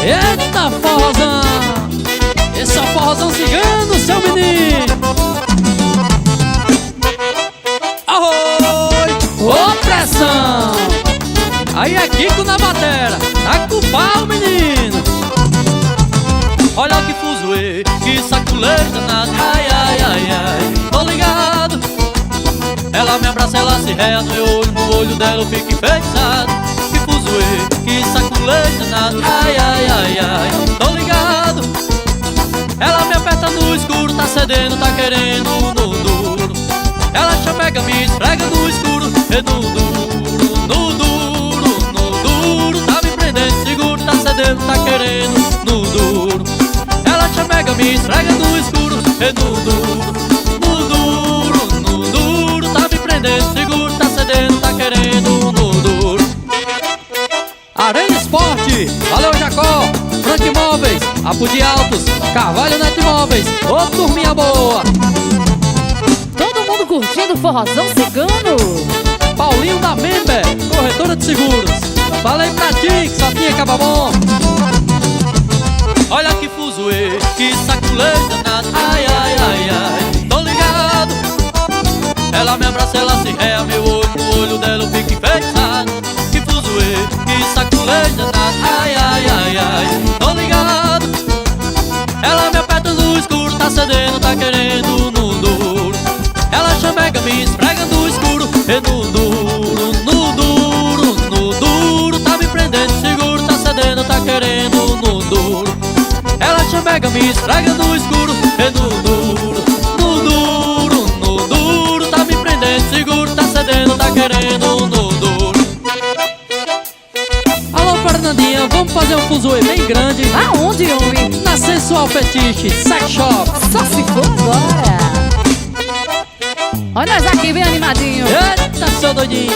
Eita forrozão, esse é o forrozão cigano, seu menino. Arroi, ô pressão. Aí é Kiko na batera, tá com o pau, menino. Olha que fuzuê, que saculejo danado. Ai, ai, ai, ai, tô ligado. Ela me abraça, ela se rea no olho dela eu fico enfeitiçado. Que fuzuê, que saculejo danado. Ai, ai, ai, ai, tô ligado. Ela me aperta no escuro, tá cedendo, tá querendo no duro. Ela chameca, me esfrega no escuro, e no duro, no duro, no duro. Tá me prendendo, seguro, tá cedendo, tá querendo no duro. Ela chameca, me esfrega no escuro, e no duro, no duro, no duro. Tá me prendendo, seguro, tá cedendo, tá querendo no duro. Arena Esporte, valeu Jacó, Frank Imóveis, Apudi Altos, Carvalho Neto Imóveis, ô turminha boa. Todo mundo curtindo o forrozão cigano. Paulinho da Member, corretora de seguros. Falei pra ti que só tinha caba bom. Olha que fuzuê, que saculejo danado. Ai, ai, ai, ai, tô ligado. Ela me abraça, ela se rea no olho dela eu fico enfeitiçado. Que fuzuê, que saculejo danado. Ai, ai, ai, ai, tô ligado. Ela me aperta no escuro, tá cedendo, tá querendo no duro. Ela chameca, me esfrega no escuro, e no duro, no duro, no duro. Tá me prendendo, seguro, tá cedendo, tá querendo no duro. Ela chameca, me esfrega no escuro, e no duro, no duro, no duro. Tá me prendendo, seguro, tá cedendo, tá querendo no duro. Alô Fernandinha, vamos fazer um fuzuê bem grande. Aonde, homem? Na Sensual Fetiche Sex Shop. Só se for agora. Olha nós aqui bem animadinho. Eita, seu doidinho.